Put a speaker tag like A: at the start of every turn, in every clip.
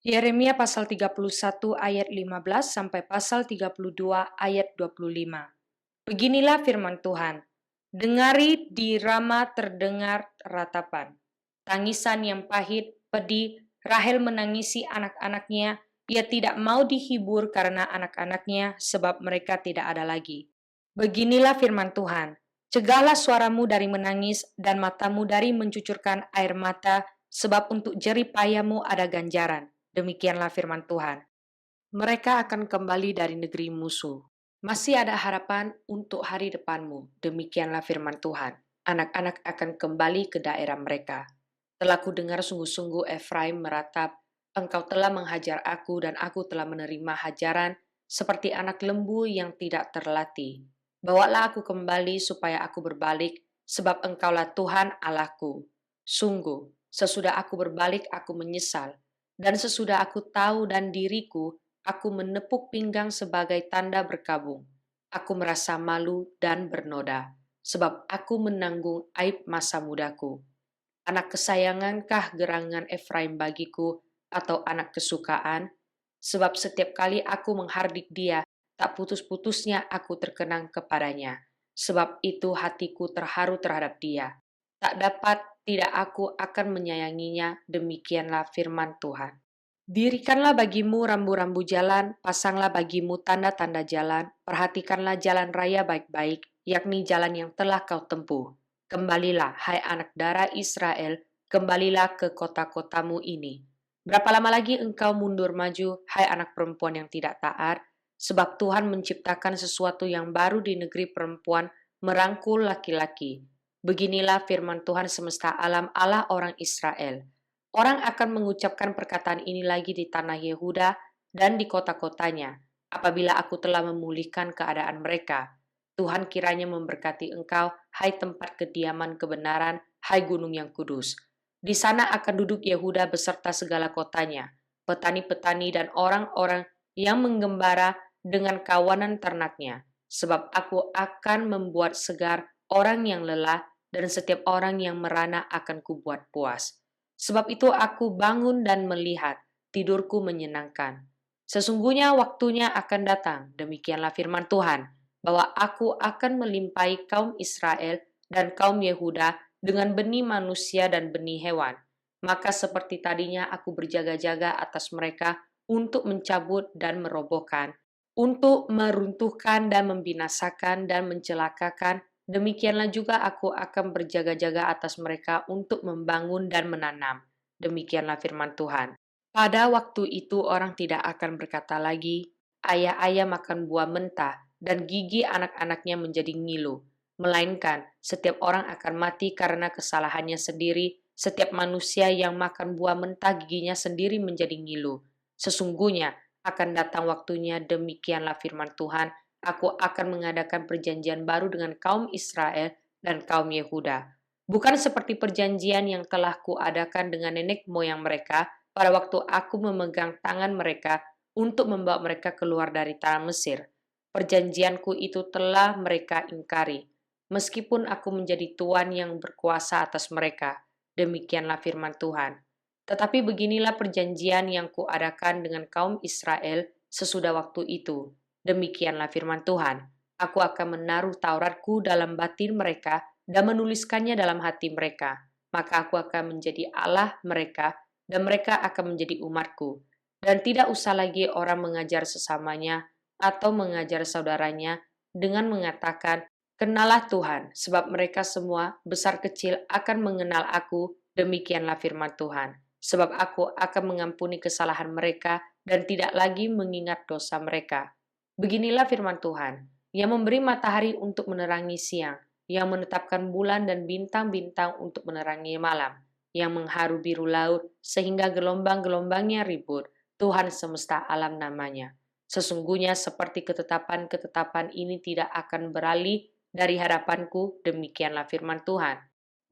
A: Yeremia pasal 31 ayat 15 sampai pasal 32 ayat 25. Beginilah firman Tuhan. Dengari di Rama terdengar ratapan. Tangisan yang pahit, pedih, Rahel menangisi anak-anaknya. Ia tidak mau dihibur karena anak-anaknya sebab mereka tidak ada lagi. Beginilah firman Tuhan. Cegahlah suaramu dari menangis dan matamu dari mencucurkan air mata, sebab untuk jerih payahmu ada ganjaran. Demikianlah firman Tuhan. Mereka akan kembali dari negeri musuh. Masih ada harapan untuk hari depanmu. Demikianlah firman Tuhan. Anak-anak akan kembali ke daerah mereka. Telah ku dengar sungguh-sungguh Efraim meratap, engkau telah menghajar aku dan aku telah menerima hajaran seperti anak lembu yang tidak terlatih. Bawalah aku kembali supaya aku berbalik, sebab engkaulah Tuhan Allahku. Sungguh, sesudah aku berbalik aku menyesal, dan sesudah aku tahu dan diriku, aku menepuk pinggang sebagai tanda berkabung. Aku merasa malu dan bernoda, sebab aku menanggung aib masa mudaku. Anak kesayangankah gerangan Efraim bagiku, atau anak kesukaan? Sebab setiap kali aku menghardik dia, tak putus-putusnya aku terkenang kepadanya. Sebab itu hatiku terharu terhadap dia. Tak dapat tidak aku akan menyayanginya, demikianlah firman Tuhan. Dirikanlah bagimu rambu-rambu jalan, pasanglah bagimu tanda-tanda jalan, perhatikanlah jalan raya baik-baik, yakni jalan yang telah kau tempuh. Kembalilah, hai anak darah Israel, kembalilah ke kota-kotamu ini. Berapa lama lagi engkau mundur maju, hai anak perempuan yang tidak taat? Sebab Tuhan menciptakan sesuatu yang baru di negeri perempuan, merangkul laki-laki. Beginilah firman Tuhan semesta alam Allah orang Israel. Orang akan mengucapkan perkataan ini lagi di tanah Yehuda dan di kota-kotanya, apabila aku telah memulihkan keadaan mereka. Tuhan kiranya memberkati engkau, hai tempat kediaman kebenaran, hai gunung yang kudus. Di sana akan duduk Yehuda beserta segala kotanya, petani-petani dan orang-orang yang menggembara dengan kawanan ternaknya. Sebab aku akan membuat segar orang yang lelah dan setiap orang yang merana akan kubuat puas. Sebab itu aku bangun dan melihat, tidurku menyenangkan. Sesungguhnya waktunya akan datang, demikianlah firman Tuhan, bahwa aku akan melimpahi kaum Israel dan kaum Yehuda dengan benih manusia dan benih hewan. Maka seperti tadinya aku berjaga-jaga atas mereka untuk mencabut dan merobohkan, untuk meruntuhkan dan membinasakan dan mencelakakan. Demikianlah juga aku akan berjaga-jaga atas mereka untuk membangun dan menanam. Demikianlah firman Tuhan. Pada waktu itu orang tidak akan berkata lagi, ayah-ayah makan buah mentah dan gigi anak-anaknya menjadi ngilu. Melainkan setiap orang akan mati karena kesalahannya sendiri. Setiap manusia yang makan buah mentah giginya sendiri menjadi ngilu. Sesungguhnya akan datang waktunya, demikianlah firman Tuhan, aku akan mengadakan perjanjian baru dengan kaum Israel dan kaum Yehuda. Bukan seperti perjanjian yang telah kuadakan dengan nenek moyang mereka pada waktu aku memegang tangan mereka untuk membawa mereka keluar dari tanah Mesir. Perjanjianku itu telah mereka ingkari, meskipun aku menjadi tuan yang berkuasa atas mereka. Demikianlah firman Tuhan. Tetapi beginilah perjanjian yang kuadakan dengan kaum Israel sesudah waktu itu. Demikianlah firman Tuhan, aku akan menaruh Tauratku dalam batin mereka dan menuliskannya dalam hati mereka. Maka aku akan menjadi Allah mereka dan mereka akan menjadi umatku. Dan tidak usah lagi orang mengajar sesamanya atau mengajar saudaranya dengan mengatakan, kenalah Tuhan, sebab mereka semua besar kecil akan mengenal aku, demikianlah firman Tuhan. Sebab aku akan mengampuni kesalahan mereka dan tidak lagi mengingat dosa mereka. Beginilah firman Tuhan, yang memberi matahari untuk menerangi siang, yang menetapkan bulan dan bintang-bintang untuk menerangi malam, yang mengharu biru laut sehingga gelombang-gelombangnya ribut, Tuhan semesta alam namanya. Sesungguhnya seperti ketetapan-ketetapan ini tidak akan beralih dari hadapanku, demikianlah firman Tuhan.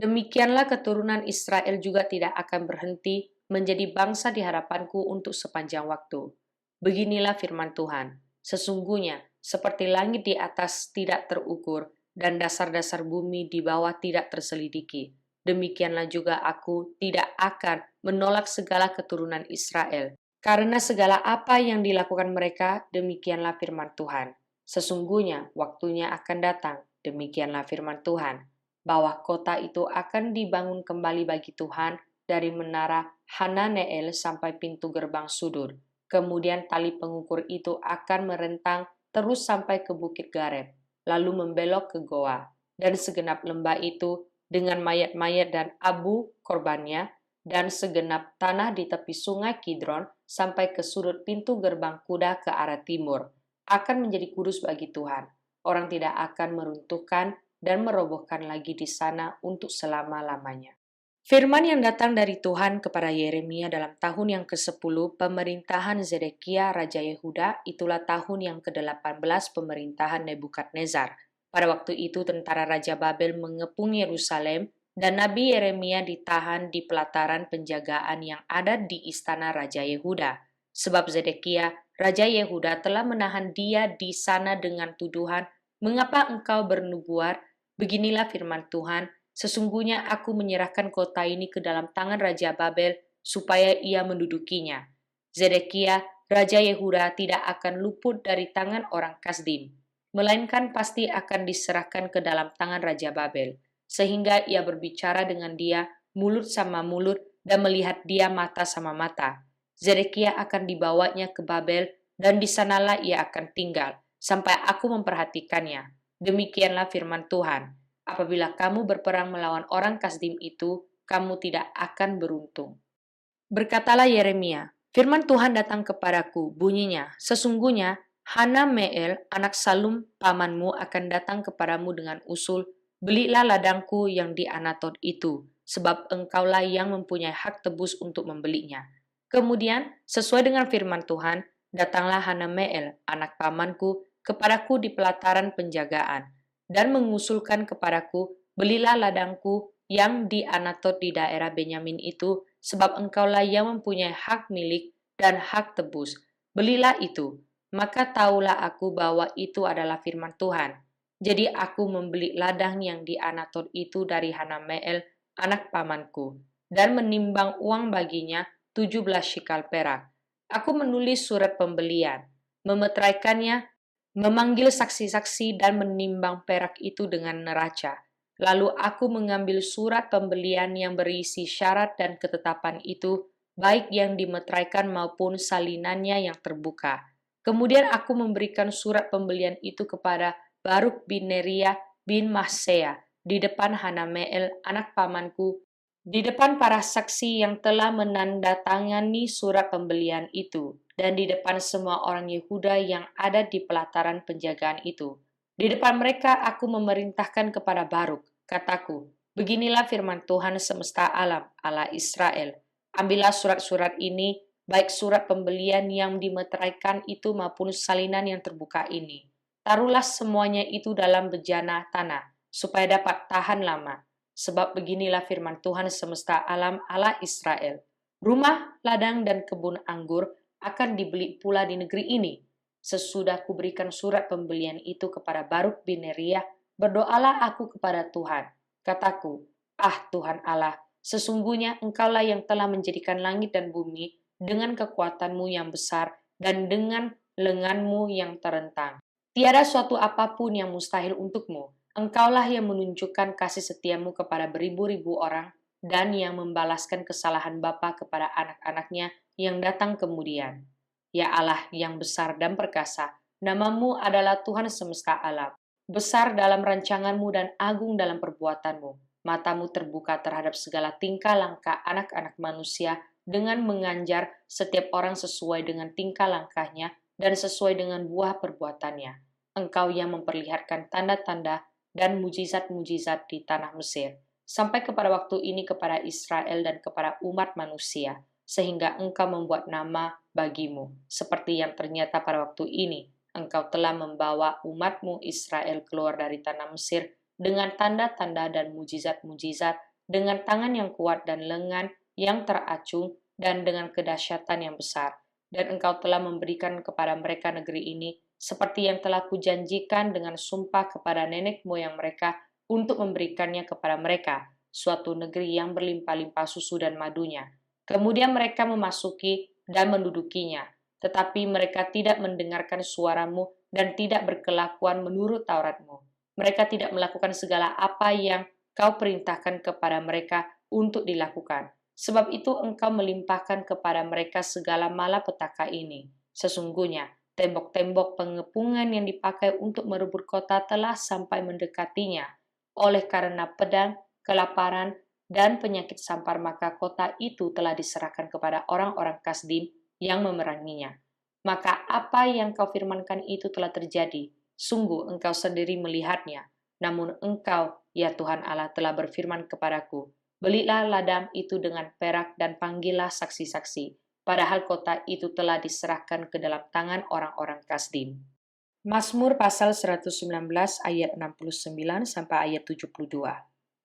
A: Demikianlah keturunan Israel juga tidak akan berhenti menjadi bangsa di hadapanku untuk sepanjang waktu. Beginilah firman Tuhan. Sesungguhnya, seperti langit di atas tidak terukur dan dasar-dasar bumi di bawah tidak terselidiki, demikianlah juga aku tidak akan menolak segala keturunan Israel. Karena segala apa yang dilakukan mereka, demikianlah firman Tuhan. Sesungguhnya waktunya akan datang, demikianlah firman Tuhan, bahwa kota itu akan dibangun kembali bagi Tuhan dari menara Hananeel sampai pintu gerbang Sudur. Kemudian tali pengukur itu akan merentang terus sampai ke Bukit Gareb, lalu membelok ke Goa, dan segenap lembah itu dengan mayat-mayat dan abu korbannya, dan segenap tanah di tepi sungai Kidron sampai ke sudut pintu gerbang kuda ke arah timur akan menjadi kudus bagi Tuhan. Orang tidak akan meruntuhkan dan merobohkan lagi di sana untuk selama-lamanya. Firman yang datang dari Tuhan kepada Yeremia dalam tahun yang ke-10 pemerintahan Zedekia Raja Yehuda, itulah tahun yang ke-18 pemerintahan Nebukadnezar. Pada waktu itu tentara Raja Babel mengepung Yerusalem dan Nabi Yeremia ditahan di pelataran penjagaan yang ada di istana Raja Yehuda. Sebab Zedekia, Raja Yehuda telah menahan dia di sana dengan tuduhan, "Mengapa engkau bernubuat? Beginilah firman Tuhan, sesungguhnya aku menyerahkan kota ini ke dalam tangan Raja Babel supaya ia mendudukinya." Zedekia, Raja Yehuda tidak akan luput dari tangan orang Kasdim, melainkan pasti akan diserahkan ke dalam tangan Raja Babel, sehingga ia berbicara dengan dia mulut sama mulut dan melihat dia mata sama mata. Zedekia akan dibawanya ke Babel dan di sanalah ia akan tinggal sampai aku memperhatikannya. Demikianlah firman Tuhan. Apabila kamu berperang melawan orang Kasdim itu, kamu tidak akan beruntung. Berkatalah Yeremia, firman Tuhan datang kepadaku, bunyinya, sesungguhnya Hanameel, anak Salum, pamanmu akan datang kepadamu dengan usul, belilah ladangku yang di Anatot itu, sebab engkaulah yang mempunyai hak tebus untuk membelinya. Kemudian, sesuai dengan firman Tuhan, datanglah Hanameel, anak pamanku, kepadaku di pelataran penjagaan, dan mengusulkan kepadaku, belilah ladangku yang di Anatot di daerah Benyamin itu, sebab engkaulah yang mempunyai hak milik dan hak tebus. Belilah itu, maka taulah aku bahwa itu adalah firman Tuhan. Jadi aku membeli ladang yang di Anatot itu dari Hanameel, anak pamanku, dan menimbang uang baginya 17 shikal perak. Aku menulis surat pembelian, memeteraikannya, memanggil saksi-saksi dan menimbang perak itu dengan neraca. Lalu aku mengambil surat pembelian yang berisi syarat dan ketetapan itu, baik yang dimeteraikan maupun salinannya yang terbuka. Kemudian aku memberikan surat pembelian itu kepada Baruk bin Neria bin Mahsea di depan Hanameel, anak pamanku, di depan para saksi yang telah menandatangani surat pembelian itu, dan di depan semua orang Yehuda yang ada di pelataran penjagaan itu. Di depan mereka aku memerintahkan kepada Baruk, kataku, beginilah firman Tuhan semesta alam, Allah Israel. Ambillah surat-surat ini, baik surat pembelian yang dimeteraikan itu maupun salinan yang terbuka ini. Taruhlah semuanya itu dalam bejana tanah, supaya dapat tahan lama. Sebab beginilah firman Tuhan semesta alam, Allah Israel. Rumah, ladang, dan kebun anggur akan dibeli pula di negeri ini. Sesudah kuberikan surat pembelian itu kepada Baruk bin Neria, berdoalah aku kepada Tuhan. Kataku, ah Tuhan Allah, sesungguhnya engkaulah yang telah menjadikan langit dan bumi dengan kekuatanmu yang besar dan dengan lenganmu yang terentang. Tiada suatu apapun yang mustahil untukmu. Engkaulah yang menunjukkan kasih setiamu kepada beribu-ribu orang dan yang membalaskan kesalahan bapa kepada anak-anaknya yang datang kemudian. Ya Allah yang besar dan perkasa, namamu adalah Tuhan semesta alam. Besar dalam rancanganmu dan agung dalam perbuatanmu. Matamu terbuka terhadap segala tingkah langkah anak-anak manusia dengan menganjar setiap orang sesuai dengan tingkah langkahnya dan sesuai dengan buah perbuatannya. Engkau yang memperlihatkan tanda-tanda dan mujizat-mujizat di tanah Mesir, sampai kepada waktu ini kepada Israel dan kepada umat manusia, sehingga engkau membuat nama bagimu, seperti yang ternyata pada waktu ini, engkau telah membawa umatmu Israel keluar dari tanah Mesir dengan tanda-tanda dan mujizat-mujizat, dengan tangan yang kuat dan lengan yang teracung, dan dengan kedahsyatan yang besar. Dan engkau telah memberikan kepada mereka negeri ini, seperti yang telah kujanjikan dengan sumpah kepada nenek moyang mereka untuk memberikannya kepada mereka, suatu negeri yang berlimpah-limpah susu dan madunya. Kemudian mereka memasuki dan mendudukinya. Tetapi mereka tidak mendengarkan suaramu dan tidak berkelakuan menurut Tauratmu. Mereka tidak melakukan segala apa yang kau perintahkan kepada mereka untuk dilakukan. Sebab itu engkau melimpahkan kepada mereka segala malapetaka ini. Sesungguhnya, tembok-tembok pengepungan yang dipakai untuk merebut kota telah sampai mendekatinya. Oleh karena pedang, kelaparan, dan penyakit sampar, maka kota itu telah diserahkan kepada orang-orang Kasdim yang memeranginya. Maka apa yang kau firmankan itu telah terjadi. Sungguh engkau sendiri melihatnya. Namun engkau, ya Tuhan Allah, telah berfirman kepadaku, belilah ladang itu dengan perak dan panggillah saksi-saksi. Padahal kota itu telah diserahkan ke dalam tangan orang-orang Kasdim. Mazmur pasal 119 ayat 69 sampai ayat 72.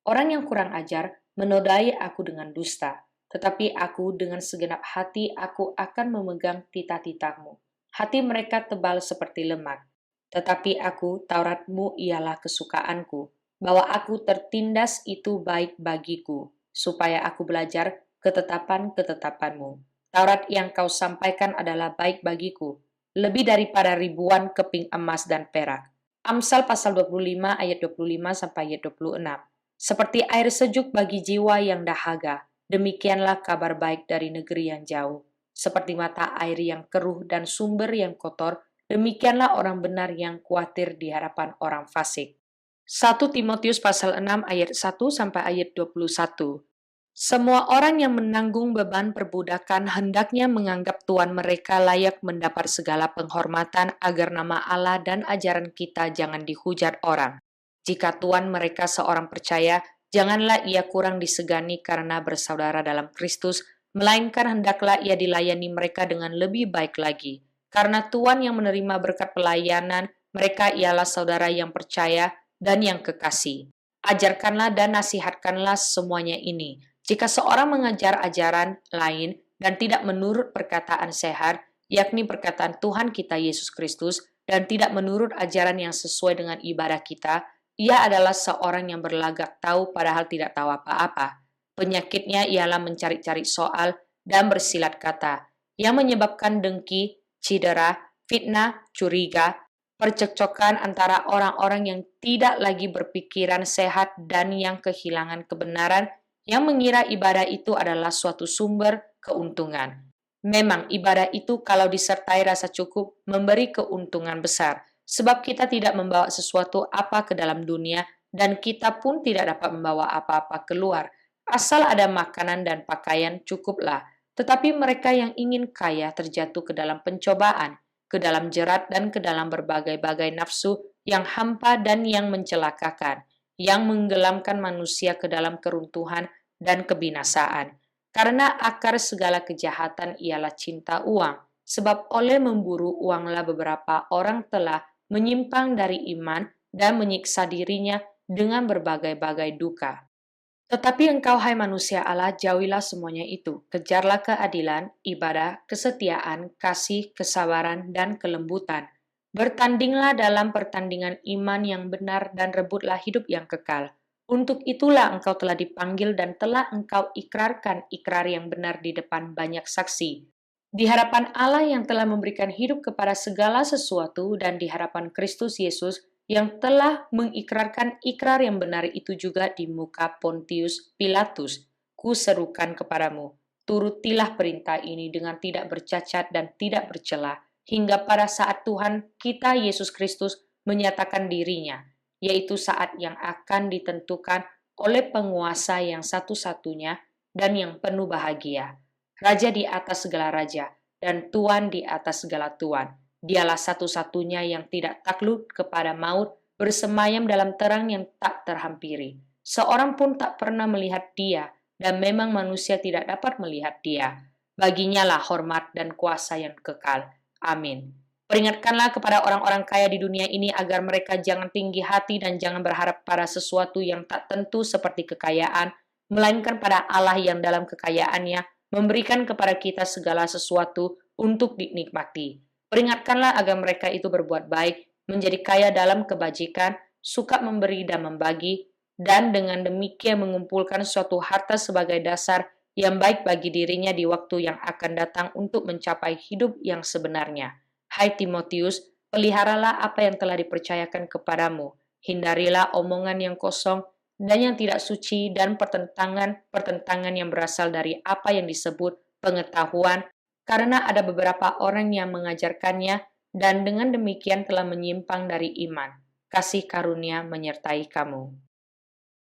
A: Orang yang kurang ajar menodai aku dengan dusta, tetapi aku dengan segenap hati aku akan memegang titah-titahmu. Hati mereka tebal seperti lemak, tetapi aku, Tauratmu ialah kesukaanku, bahwa aku tertindas itu baik bagiku, supaya aku belajar ketetapan-ketetapanmu. Taurat yang kau sampaikan adalah baik bagiku, lebih daripada ribuan keping emas dan perak. Amsal pasal 25 ayat 25 sampai ayat 26. Seperti air sejuk bagi jiwa yang dahaga, demikianlah kabar baik dari negeri yang jauh. Seperti mata air yang keruh dan sumber yang kotor, demikianlah orang benar yang khawatir di hadapan orang fasik. 1 Timotius pasal 6 ayat 1 sampai ayat 21. Semua orang yang menanggung beban perbudakan hendaknya menganggap tuan mereka layak mendapat segala penghormatan agar nama Allah dan ajaran kita jangan dihujat orang. Jika tuan mereka seorang percaya, janganlah ia kurang disegani karena bersaudara dalam Kristus, melainkan hendaklah ia dilayani mereka dengan lebih baik lagi. Karena tuan yang menerima berkat pelayanan, mereka ialah saudara yang percaya dan yang kekasih. Ajarkanlah dan nasihatkanlah semuanya ini. Jika seorang mengajar ajaran lain dan tidak menurut perkataan sehat, yakni perkataan Tuhan kita Yesus Kristus, dan tidak menurut ajaran yang sesuai dengan ibadah kita, ia adalah seorang yang berlagak tahu padahal tidak tahu apa-apa. Penyakitnya ialah mencari-cari soal dan bersilat kata, yang menyebabkan dengki, cedera, fitnah, curiga, percekcokan antara orang-orang yang tidak lagi berpikiran sehat dan yang kehilangan kebenaran, yang mengira ibadah itu adalah suatu sumber keuntungan. Memang ibadah itu kalau disertai rasa cukup memberi keuntungan besar, sebab kita tidak membawa sesuatu apa ke dalam dunia dan kita pun tidak dapat membawa apa-apa keluar. Asal ada makanan dan pakaian cukuplah. Tetapi mereka yang ingin kaya terjatuh ke dalam pencobaan, ke dalam jerat dan ke dalam berbagai-bagai nafsu yang hampa dan yang mencelakakan, yang menggelamkan manusia ke dalam keruntuhan dan kebinasaan. Karena akar segala kejahatan ialah cinta uang, sebab oleh memburu uanglah beberapa orang telah menyimpang dari iman dan menyiksa dirinya dengan berbagai-bagai duka. Tetapi engkau, hai manusia Allah, jauhilah semuanya itu. Kejarlah keadilan, ibadah, kesetiaan, kasih, kesabaran, dan kelembutan. Bertandinglah dalam pertandingan iman yang benar dan rebutlah hidup yang kekal. Untuk itulah engkau telah dipanggil dan telah engkau ikrarkan ikrar yang benar di depan banyak saksi. Di hadapan Allah yang telah memberikan hidup kepada segala sesuatu dan di hadapan Kristus Yesus yang telah mengikrarkan ikrar yang benar itu juga di muka Pontius Pilatus, kuserukan kepadamu, turutilah perintah ini dengan tidak bercacat dan tidak bercela, hingga pada saat Tuhan kita Yesus Kristus menyatakan dirinya, yaitu saat yang akan ditentukan oleh penguasa yang satu-satunya dan yang penuh bahagia, Raja di atas segala raja dan Tuan di atas segala tuan. Dialah satu-satunya yang tidak takluk kepada maut, bersemayam dalam terang yang tak terhampiri. Seorang pun tak pernah melihat dia, dan memang manusia tidak dapat melihat dia. Baginya lah hormat dan kuasa yang kekal. Amin. Peringatkanlah kepada orang-orang kaya di dunia ini agar mereka jangan tinggi hati dan jangan berharap pada sesuatu yang tak tentu seperti kekayaan, melainkan pada Allah yang dalam kekayaannya memberikan kepada kita segala sesuatu untuk dinikmati. Peringatkanlah agar mereka itu berbuat baik, menjadi kaya dalam kebajikan, suka memberi dan membagi, dan dengan demikian mengumpulkan suatu harta sebagai dasar yang baik bagi dirinya di waktu yang akan datang untuk mencapai hidup yang sebenarnya. Hai Timotius, peliharalah apa yang telah dipercayakan kepadamu. Hindarilah omongan yang kosong dan yang tidak suci dan pertentangan yang berasal dari apa yang disebut pengetahuan, karena ada beberapa orang yang mengajarkannya dan dengan demikian telah menyimpang dari iman. Kasih karunia menyertai kamu.